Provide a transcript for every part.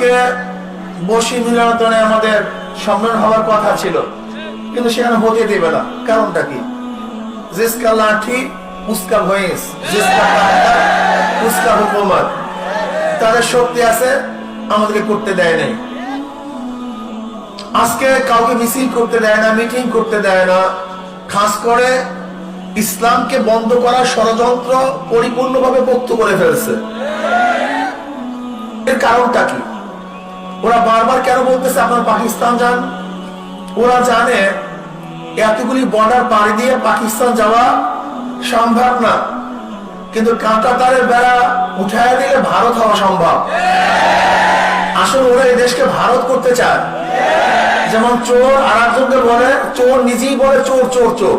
আজকে বসি মিলনায়তনে আমাদের সম্মেলন হওয়ার কথা ছিল, কিন্তু সেখানে হতে দেবে না। কারণটা কি? জিসকা লাঠি উসকা ভয়েস, জিসকা কাঁটা উসকা হুকুমত। তাদের শক্তি আছে, আমাদেরকে করতে দেয় নাই। আজকে কাউকে মিছিল করতে দেয় না, মিটিং করতে দেয় না। খাস করে ইসলামকে বন্ধ করার ষড়যন্ত্র পরিপূর্ণভাবে পোক্ত করে ফেলছে। এর কারণটা কি? ওরা বারবার কেন বলতেছে আপনার পাকিস্তান যান? ওরা জানে এতগুলি বর্ডার পাড়ি দিয়ে পাকিস্তান যাওয়া সম্ভব না, কিন্তু কাঁটা তারের বেড়া উঠায় দিলে ভারত হওয়া সম্ভব। আসলে ওরা এই দেশকে ভারত করতে চায়। যেমন চোর আর একজনকে বলে চোর, নিজেই বলে চোর চোর চোর,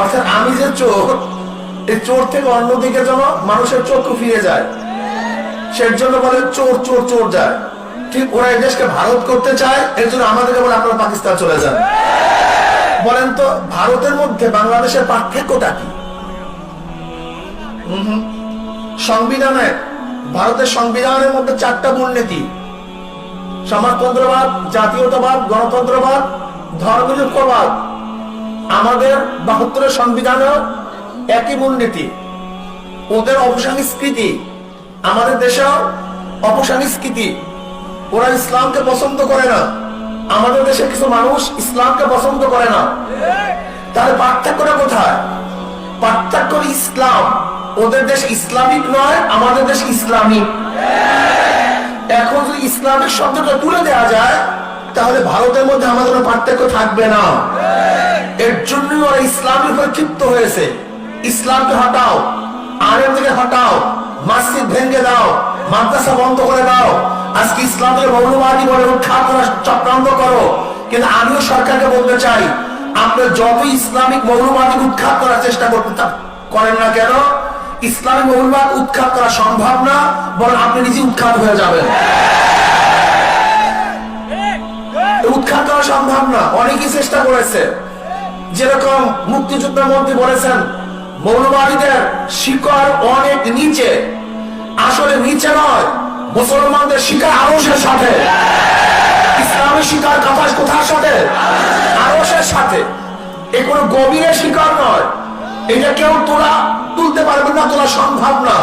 অর্থাৎ আমি যে চোর, এই চোর থেকে অন্যদিকে যেন মানুষের চক্ষু ফিরে যায়, সেই জন্য বলে চোর চোর চোর যায়। ঠিক ওরা এই দেশকে ভারত করতে চায়, এর জন্য আমাদেরকে বলে আপনারা পাকিস্তান চলে যান। বলেন তো ভারতের মধ্যে বাংলাদেশের পার্থক্যটা কি? সংবিধানে, ভারতের সংবিধানের মধ্যে 4টা মূলনীতি: সমাজতন্ত্রবাদ, জাতীয়তাবাদ, গণতন্ত্রবাদ, ধর্মনিরপেক্ষবাদ। আমাদের 72 সংবিধানেও একই মূলনীতি। ওদের অপসংস্কৃতি, আমাদের দেশেও অপসংস্কৃতি। ওরা ইসলামকে পছন্দ করে না, আমাদের দেশে কিছু মানুষ ইসলামকে পছন্দ করে না। তাহলে পার্থক্যটা কোথায়? পার্থক্য ইসলাম। ওদের দেশ ইসলামিক নয়, আমাদের দেশ ইসলামিক। এখন যদি ইসলামিক শব্দটা তুলে দেওয়া যায়, তাহলে ভারতের মধ্যে আমাদের পার্থক্য থাকবে না। এর জন্য ওরা ইসলামের উপর ক্ষিপ্ত হয়েছে। ইসলামকে হটাও, আলেম থেকে হটাও, মসজিদ ভেঙে দাও, মাদ্রাসা বন্ধ করে দাও। আজকে ইসলামের মৌলবাদী বলে উৎখাত করার চক্রান্ত করো। কিন্তু আমিও সরকারকে বলতে চাই, আপনি যত ইসলামিক মৌলবাদী উৎখাত করার চেষ্টা করতে করেন না কেন, ইসলামিক মৌলবাদ উৎখাত করা সম্ভব না, বরং আপনি নিজে উৎখাত হয়ে যাবেন। উৎখাত করা সম্ভব না। অনেকেই চেষ্টা করেছে, যেরকম মুক্তিযোদ্ধা মন্ত্রী বলেছেন মৌলবাদীদের শিকড় অনেক নিচে। আসলে নিচে নয়, মুসলমানদের শিকার আরশের সাথে। ইসলামের শিকার কোথার সাথে? আরশের সাথে। এ কোনো গভীরের শিকার নয়। এটা কেউ তুলতে পারবেন না, তোলা সম্ভব না।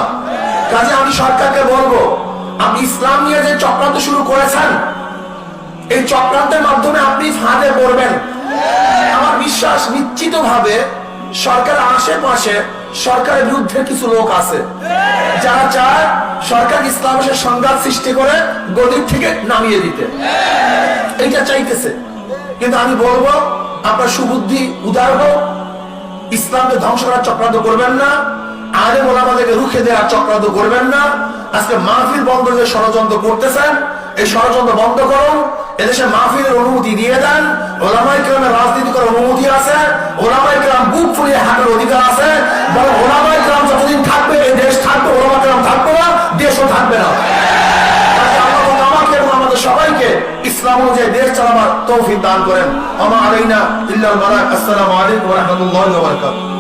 কাজে আমি সরকারকে বলবো, আপনি ইসলাম নিয়ে যে চক্রান্ত শুরু করেছেন, এই চক্রান্তের মাধ্যমে আপনি ফাঁদে পড়বেন। আমার বিশ্বাস নিশ্চিত ভাবে সরকার আশেপাশে সরকারের বিরুদ্ধে কিছু লোক আছে, যারা চায় সরকার ইসলামের সংঘাত সৃষ্টি করে গদির থেকে নামিয়ে দিতে। এটা চাইতেছে। কিন্তু আমি বলবো, আপনার সুবুদ্ধি উদার হোক, ইসলামকে ধ্বংস করার চক্রান্ত করবেন না, আলেম ওলামাদেরকে রুখে দেওয়ার চক্রান্ত করবেন না। আজকে মাহফিল বন্ধ যে ষড়যন্ত্র করতেছেন, এই ষড়যন্ত্র বন্ধ করুন। এদেশে মাহফিলের অনুমতি দিয়ে দেন। ওলামায়ে কেরামের রাজনীতি করার অনুমতি আছে, ওলামায়ে কেরাম বুক ফুলিয়ে হাঁটার অধিকার আছে। বরং ওলামায়ে কেরাম যতদিন থাকবে এই দেশ থাকবে, ওলামায়ে কেরাম থাকবে না, দেশও থাকবে না। আমাকে এবং আমাদের সবাইকে ইসলাম অনুযায়ী দেশ চালাবার তৌফিক দান করেন। আমা আলাইনা ইল্লাল বালাগ। আসসালামু আলাইকুম ওয়া রাহমাতুল্লাহি ওয়া বারাকাতুহু।